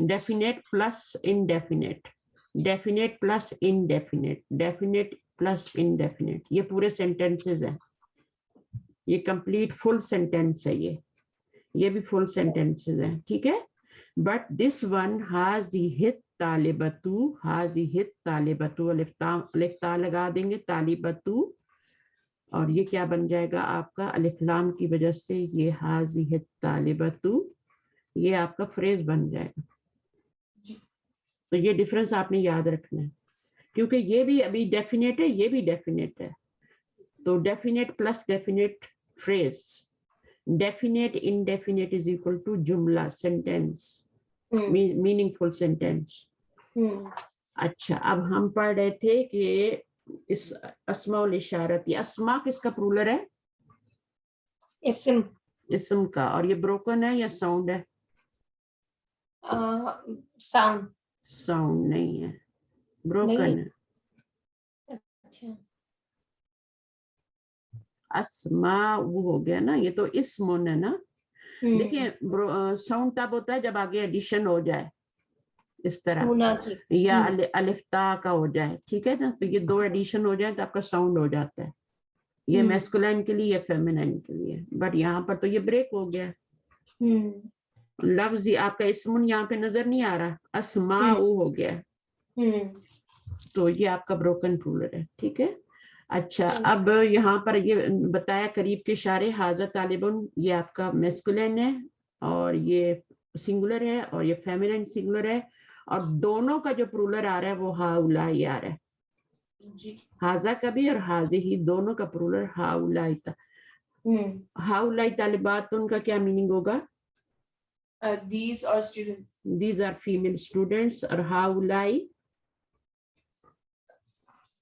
Definite plus indefinite, definite plus indefinite, definite plus indefinite, یہ پورے سینٹینسز ہیں. یہ کمپلیٹ فل سینٹینس ہے، یہ بھی فل سینٹینسز ہیں. ٹھیک ہے، بٹ دس ون ھذہ الطالبۃ، ھذہ الطالبۃ، الف تا لگا دیں گے طالبۃ، اور یہ کیا بن جائے گا آپ کا الف لام کی وجہ سے یہ ھذہ الطالبۃ، یہ آپ کا فریز بن جائے گا. تو یہ ڈفرنس آپ نے یاد رکھنا ہے، کیونکہ یہ بھی ابھی ڈیفینیٹ ہے، یہ بھی ڈیفینیٹ ہے. تو definite plus definite phrase, definite indefinite is equal to جملہ، سینٹینس، میننگ فل سینٹینس. اچھا، اب ہم پڑھ رہے تھے کہ اس اسماء الاشارت، یہ اسماء کس کا پرولر ہے؟ اسم کا. اور یہ بروکن ہے یا ساؤنڈ ہے؟ ساؤنڈ. ساؤنڈ نہیں ہے، بروکن ہے. اسماء وہ ہو گیا نا، یہ تو اسم ہے نا. دیکھیں ساؤنڈ تب ہوتا ہے جب آگے ایڈیشن ہو جائے اس طرح، یا الف تا کا ہو جائے. ٹھیک ہے نا، تو یہ دو ایڈیشن ہو جائے تو آپ کا ساؤنڈ ہو جاتا ہے. یہ میسکولائن کے لیے یا فیمینائن کے لیے. بٹ یہاں پر تو یہ بریک ہو گیا، لفظ آپ کا اسم یہاں پہ نظر نہیں آ رہا، اسماء ہو گیا، تو یہ آپ کا بروکن پرولر ہے. ٹھیک ہے. اچھا، اب یہاں پر یہ بتایا قریب کے اشارے، ھذا طالب، یہ آپ کا میسکولین ہے اور یہ سنگولر ہے، اور یہ فیمینائن سنگولر ہے، اور دونوں کا جو پرولر آ رہا ہے وہ ہاؤلائی آ رہا ہے. ھذا کا بھی اور ھذہ دونوں کا پرولر ہاؤلائی تھا. ہاؤلائی طالبات، ان کا کیا میننگ ہوگا؟ These are students. These are female students. اور ہاؤلائی،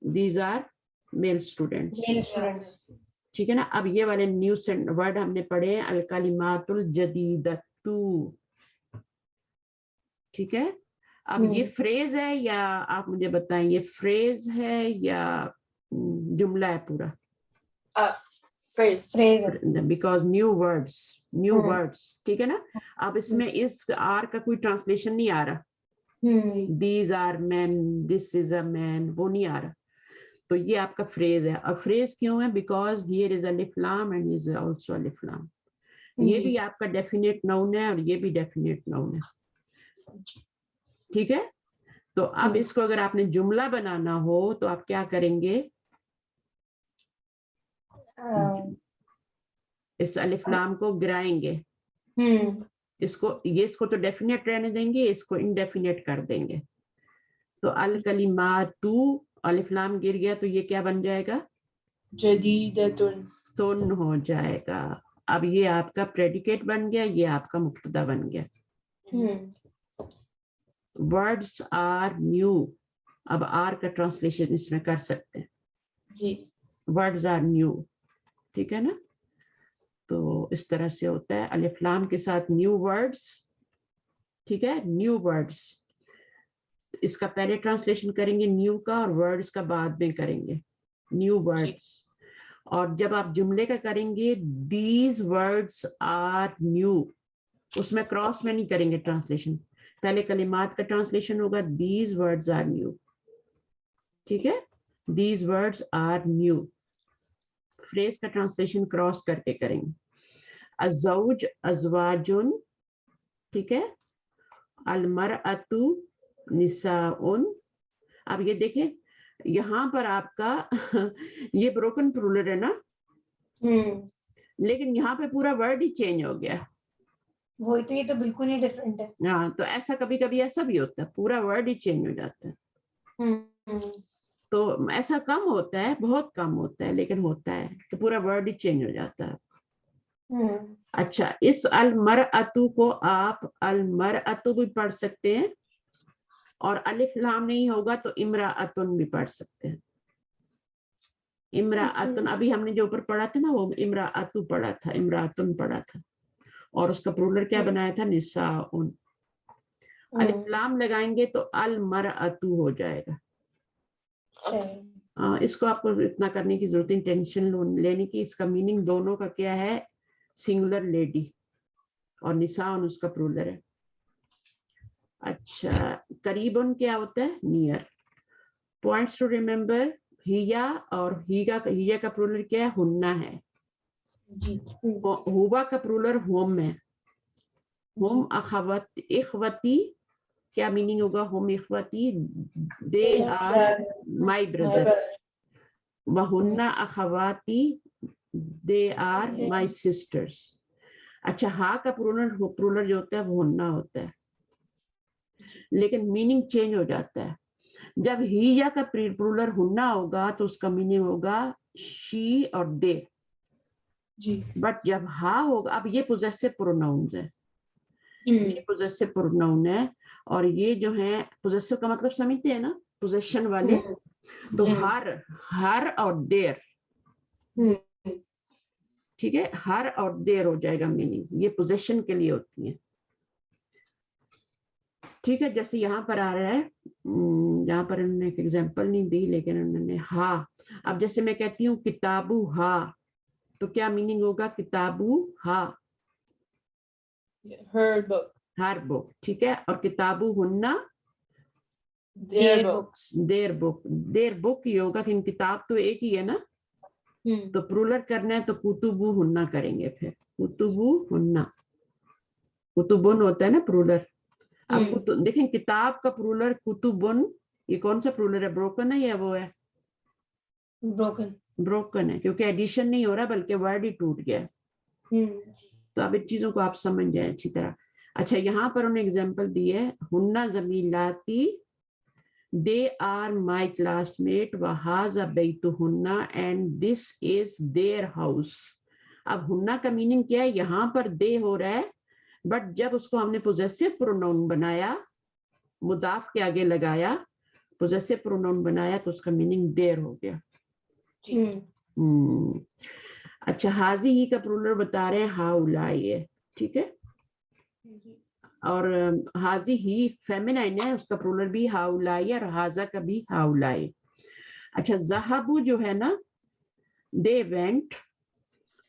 these are male students. ٹھیک ہے نا. اب یہ والے نیو ورڈ ہم نے پڑھے ہیں، الکلمات الجدیدۃ. ٹھیک ہے. اب یہ فریز ہے یا آپ مجھے بتائیں یہ فریز ہے یا جملہ ہے پورا؟ Because new words. ٹھیک ہے نا. اب اس میں اس آر کا کوئی ٹرانسلیشن نہیں آ رہا، دیز آر مین، دس از اے مین، وہ نہیں آ رہا. تو یہ آپ کا فریز ہے. اور فریز کیوں ہے؟ بیکاز ہیئر از الف لام اینڈ از آلسو الف لام. یہ بھی آپ کا ڈیفینیٹ ناؤن ہے اور یہ بھی ڈیفینیٹ ناؤن ہے. ٹھیک ہے. تو اب اس کو اگر آپ نے جملہ بنانا ہو تو آپ کیا کریں گے؟ اس الف لام کو گرائیں گے، اس کو تو ڈیفینیٹ رہنے دیں گے، اس کو انڈیفینیٹ کر دیں گے. تو الکلمات، الف لام گر گیا تو یہ کیا بن جائے گا؟ جدیدتن. تن ہو جائے گا. اب یہ آپ کا پریڈیکیٹ بن گیا، یہ آپ کا مبتدا بن گیا. Words are new. اب آر کا ٹرانسلیشن اس میں کر سکتے ہیں، ورڈز آر نیو. ٹھیک ہے نا. تو اس طرح سے ہوتا ہے الف لام کے ساتھ نیو ورڈز. ٹھیک ہے، نیو ورڈز. اس کا پہلے ٹرانسلیشن کریں گے نیو کا، اور ورڈز کا بعد میں کریں گے، نیو ورڈز. اور جب آپ جملے کا کریں گے، دیز ورڈز آر نیو. اس میں کراس میں نہیں کریں گے ٹرانسلیشن. پہلے کلمات کا ٹرانسلیشن ہوگا دیز ورڈز آر نیو. ٹھیک ہے, these words are new. Phrase کا ٹرانسلیشن کراس کر کے کریں گے. الزوج ازواجن, ٹھیک ہے, المرأۃ نساء. اب یہ دیکھیں یہاں پر آپ کا یہ بروکن پلورل ہے نا, لیکن یہاں پہ پورا ورڈ ہی چینج ہو گیا. وہی تو, یہ تو بالکل ہی ڈفرینٹ ہے. ہاں, تو ایسا کبھی کبھی ایسا بھی ہوتا ہے, پورا ورڈ ہی چینج ہو جاتا ہے. تو ایسا کم ہوتا ہے, بہت کم ہوتا ہے, لیکن ہوتا ہے کہ پورا ورڈ ہی چینج ہو جاتا ہے. اچھا, اس المرأۃ کو آپ المرأۃ بھی پڑھ سکتے ہیں, اور الف لام نہیں ہوگا تو امرأۃن بھی پڑھ سکتے ہیں. امرأۃن, ابھی ہم نے جو اوپر پڑھا تھا نا وہ امرأۃ پڑھا تھا, امرأۃن پڑھا تھا, اور اس کا پلورل کیا بنایا تھا, نساء. الف لام لگائیں گے تو المرأۃ ہو جائے گا. اس کو آپ کو اتنا کرنے کی ضرورت نہیں, ٹینشن لینے کی. اس کا میننگ دونوں کا کیا ہے, سنگولر لیڈی, اور نساء اس کا پلورل ہے. اچھا, قریبن کیا ہوتا ہے, نیئر. پوائنٹس ٹو ریمبر, ہیا اور ہیا کا پلورل کیا ہے, ہننا ہے. ہوا کا پلورل ہوم ہے. ہوم اخوتی, کیا میننگ ہوگا, ہوم اخوتی, دے آر مائی بردر. وہنہ اخواتی, دے آر مائی سسٹرس. اچھا, ہا کا پلورل جو ہوتا ہے وہ ہننا ہوتا ہے, لیکن میننگ چینج ہو جاتا ہے. جب ہیا کا پلورل ہننا ہوگا تو اس کا میننگ ہوگا شی اور دے. بٹ جب ہا ہوگا, اب یہ پوزیسو پروناؤنز ہے, یہ پوزیسو پروناؤن ہے, اور یہ جو ہے پوزیسو کا مطلب سمجھتے ہیں نا, پوزیشن والے. تو ہر اور دیر, ٹھیک ہے, ہر اور دیر ہو جائے گا میننگ, یہ پوزیشن کے لیے ہوتی ہیں. ٹھیک ہے, جیسے یہاں پر آ رہا ہے, یہاں پر انہوں نے ایک ایگزامپل نہیں دی, لیکن انہوں نے ہا. اب جیسے میں کہتی ہوں کتابو ہا, تو کیا میننگ ہوگا, کتابو ہا, ہر بک. ٹھیک ہے, اور کتابو ہننا دیر بک. دیر بک ہی ہوگا, کہ کتاب تو ایک ہی ہے نا, تو پلورل کرنا ہے تو کتبو ہننا کریں گے. پھر کتبو ہننا, کتبن ہوتا ہے نا پلورل. اب دیکھیں کتاب کا پلورل کتبن, یہ کون سا پلورل ہے, بروکن ہے یا وہ ہے, بروکن ہے, کیونکہ ایڈیشن نہیں ہو رہا بلکہ ورڈ ہی ٹوٹ گیا. تو اب ان چیزوں کو آپ سمجھ جائیں اچھی طرح. اچھا, یہاں پر انہوں نے ایگزامپل دی ہے, ہننا زمیلاتی, they are my classmate, وہذا بیتہنہ, and this is their house. اب ہننا کا میننگ کیا ہے, یہاں پر دے ہو رہا ہے, بٹ جب اس کو ہم نے پوزیسو پروناؤن بنایا, مضاف کے آگے لگایا, پوزیسو پروناؤن بنایا, تو اس کا میننگ دیر ہو گیا. اچھا, حاضی ہی کا پلورل بتا رہے ہیں, ہاؤلائی ہے. ٹھیک ہے, اور حاضی ہی فیمینائن ہے, اس کا پلورل بھی ہاؤلائی, اور حاضا کا بھی ہاؤلائی. اچھا, ذہبو جو ہے نا, دے وینٹ,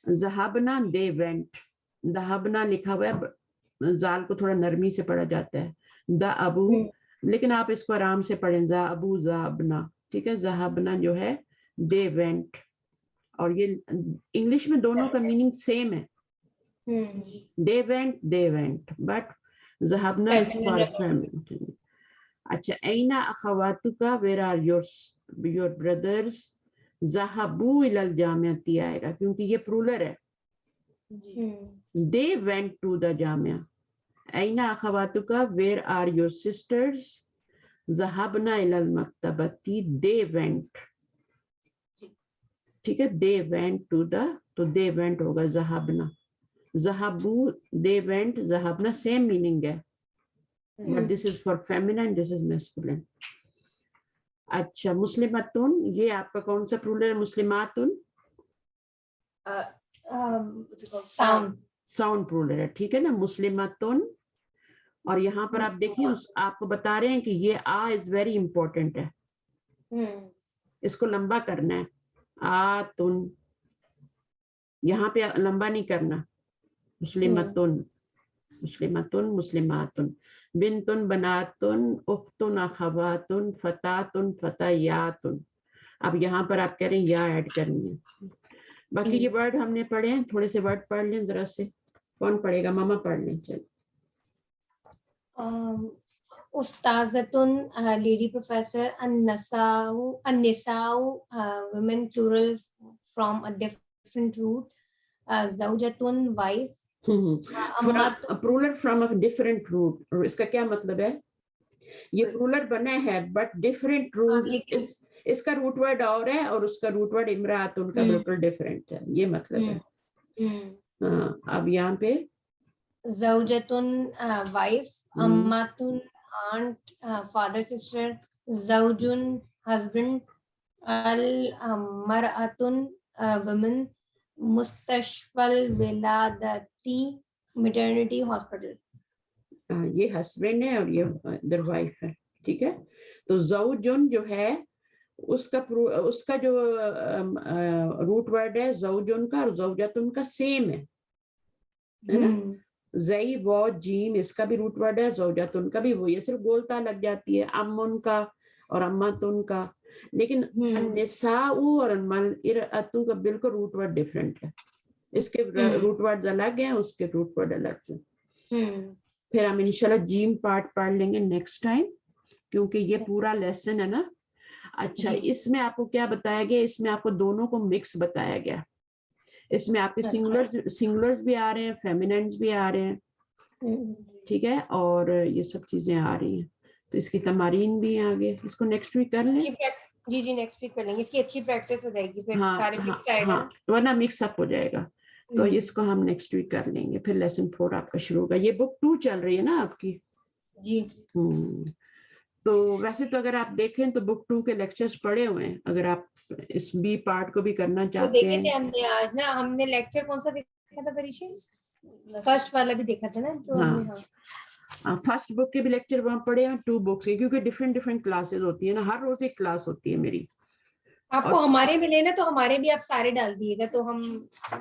ذہبنا دے وینٹ. ذہبنا لکھا ہوا ہے, زال کو تھوڑا نرمی سے پڑھا جاتا ہے, دا ابو, لیکن آپ اس کو آرام سے پڑھیں, زا ابو ذہبنا. ٹھیک ہے, ذہبنا جو ہے دے وینٹ, اور یہ انگلش میں دونوں کا میننگ سیم ہے, they went they went, but ذہبنا اس فار فیملی. اچھا, اینا اخواتکا, ویئر آر یور بردرز, ذہبو الی الجامعۃ آئے گا, کیونکہ یہ پلورل ہے. They went to the جامعہ. اینا اخواتکا, where are your sisters, ذہبنا الی المکتبۃ, they went. ٹھیک ہے, they went to the, تو they went ہوگا ذہبنا. ذہبو, they went, ذہبنا same meaning ہے, but this is for feminine, this is masculine. اچھا, مسلمتن, یہ آپ کا کون سا پلورل ہے, مسلماتن, ساؤنڈ پلورل ہے. ٹھیک ہے نا, مسلمتن. اور یہاں پر آپ دیکھیں, آپ کو بتا رہے ہیں کہ یہ آ از ویری امپورٹنٹ ہے, اس کو لمبا کرنا ہے, آتن, یہاں پہ لمبا نہیں کرنا, مسلمتن. مسلمتن مسلماتن، بنتن بناتن، اختن اخواتن، فتاتن فتیاتن. اب یہاں پر آپ کہہ رہے ہیں یا ایڈ کرنی ہے. باقی یہ ورڈ ہم نے پڑھے ہیں, تھوڑے سے ورڈ پڑھ لیں ذرا سے. کون پڑھے گا؟ ماما پڑھ لیں. چل استاذتن لیڈی پروفیسر, النساء women plural from a different root, زوجتن wife, plural from a different root. اس کا کیا مطلب ہے؟ یہ پرولر بنا ہے بٹ ڈفرینٹ روٹ. اس کا روٹ ورڈ اور ہے اور اس کا روٹ ورڈ امرات ان کا بالکل ڈفرینٹ ہے, یہ مطلب ہے. ہاں اب یہاں پہ زوجتن wife, اماتن aunt, father sister, زوجن husband, المرأتن women, مستشفل ولادتی maternity hospital. یہ ہسبینڈ ہے اور یہ ادھر وائف ہے. ٹھیک ہے, تو زوجن جو ہے اس کا جو روٹ ورڈ ہے زوجن کا اور زوجتن کا سیم ہے نا. زئی و جیم اس کا بھی روٹ ورڈ ہے, زوجتن کا بھی وہ, یہ صرف گولتا لگ جاتی ہے امن کا اور اماتن کا. لیکن النساء اور المرأۃ کا بالکل روٹ ورڈ ڈفرینٹ ہے. اس کے روٹ ورڈ الگ ہیں, اس کے روٹ ورڈ الگ ہیں. پھر ہم انشاءاللہ جیم پارٹ پڑھ لیں گے نیکسٹ ٹائم, کیونکہ یہ پورا لیسن ہے نا. اچھا, اس میں آپ کو کیا بتایا گیا؟ اس میں آپ کو دونوں کو مکس بتایا گیا. اس میں آپ کے سنگولرز بھی آ رہے ہیں, فیمینائنز بھی آ رہے ہیں. ٹھیک ہے, اور یہ سب چیزیں آ رہی ہیں. تو اس کی تمارین بھی آگے, اس کو نیکسٹ ویک کر لیں. جی جی نیکسٹ ویک کر لیں گے, اس کی اچھی پریکٹس ہو جائے گی, پھر ہاں سارے مکس آئے ہاں, گا ورنہ مکس اپ ہو جائے گا. تو اس کو ہم نیکسٹ ویک کر لیں گے. پھر لیسن 4 آپ کا شروع ہوگا. یہ بک 2 چل رہی ہے نا آپ کی؟ جی. تو ویسے تو اگر آپ دیکھیں تو بک 2 کے لیکچرز پڑے ہوئے ہیں. اگر آپ اس بی پارٹ کو بھی کرنا وہ چاہتے دیکھے ہیں. تھے ہم نے آج نا, ہم نے لیکچر کون سا دیکھا تھا پریشا؟ فرسٹ والا بھی دیکھا تھا نا جو ہم نے. فرسٹ بک کے بھی لیکچر وہاں پڑے ہیں, 2 بکس کے, کیونکہ ڈفرینٹ کلاسز ہوتی ہیں نا, ہر روز ایک کلاس ہوتی ہے میری. آپ کو ہمارے ملے نا تو ہمارے بھی آپ سارے ڈال دیے گا تو ہم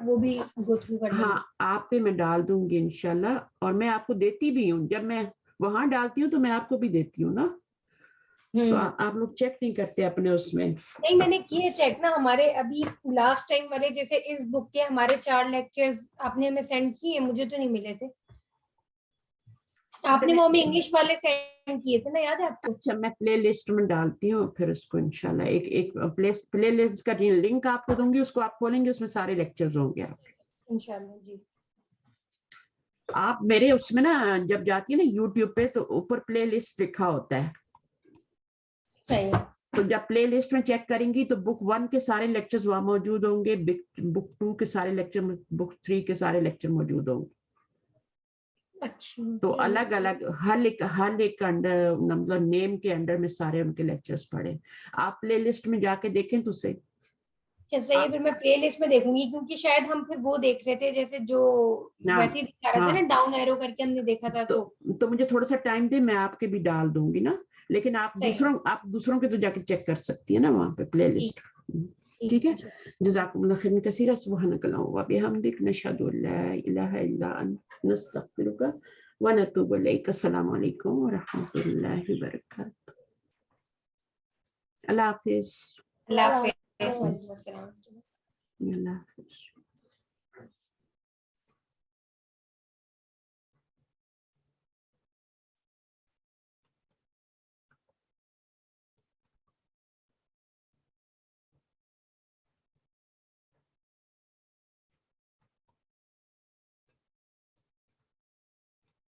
وہ بھی گو تھرو کر لیں گے. ہاں آپ کے میں ڈال دوں گی انشاءاللہ, اور میں آپ کو دیتی بھی ہوں. جب میں وہاں ڈالتی ہوں تو میں آپ کو بھی دیتی ہوں نا. تو آپ لوگ چیک نہیں کرتے اپنے اس میں؟ نہیں میں نے کیے چیک نا, ہمارے ابھی لاسٹ ٹائم والے جیسے اس بک کے ہمارے 4 لیکچرز آپ نے ہمیں سینڈ کیے, مجھے تو نہیں ملے تھے. آپ نے وہ ہمیں انگلش والے سینڈ کیے تھے نا, یاد ہے آپ کو؟ اچھا میں پلے لسٹ میں ڈالتی ہوں, پھر اس کو انشاءاللہ ایک پلے لسٹ کا لنک آپ کو دوں گی, اس کو آپ کھولیں گے, اس میں سارے لیکچرز ہوں گے آپ انشاءاللہ. جی آپ میرے اس میں نا جب جاتی ہے نا یوٹیوب پہ تو اوپر پلے لسٹ لکھا ہوتا ہے. صحیح ہے. تو جب پلے لسٹ میں چیک کریں گی تو بک 1 کے سارے لیکچرز وہاں موجود ہوں گے, بک 2 کے سارے لیکچر, بک 3 کے سارے لیکچر موجود ہوں گے. اچھا تو الگ الگ ہر ایک انڈر مطلب نیم کے انڈر میں سارے ان کے لیکچرز پڑھے. آپ پلے لسٹ میں جا کے دیکھیں تو صحیح. صحیح ہے, پھر میں پلے لسٹ میں دیکھوں گی, کیونکہ شاید ہم پھر وہ دیکھ رہے تھے جیسے جو ویسے ہی دکھا رہا تھا نا, ڈاؤن ایرو کر کے ہم نے دیکھا تھا. تو مجھے تھوڑا سا ٹائم دے, میں آپ کے بھی ڈال دوں گی نا. لیکن آپ دوسروں کے تو جا کے چیک کر سکتی ہیں نا وہاں پہ پلے لسٹ. ٹھیک ہے, جزاکم اللہ خیرا کثیرا, سبحانک اللہم وبحمدک, نشہد ان لا الہ الا انت, نستغفرک ونتوب الیک. السلام علیکم ورحمۃ اللہ وبرکاتہ. اللہ حافظ. اللہ حافظ. اللہ حافظ.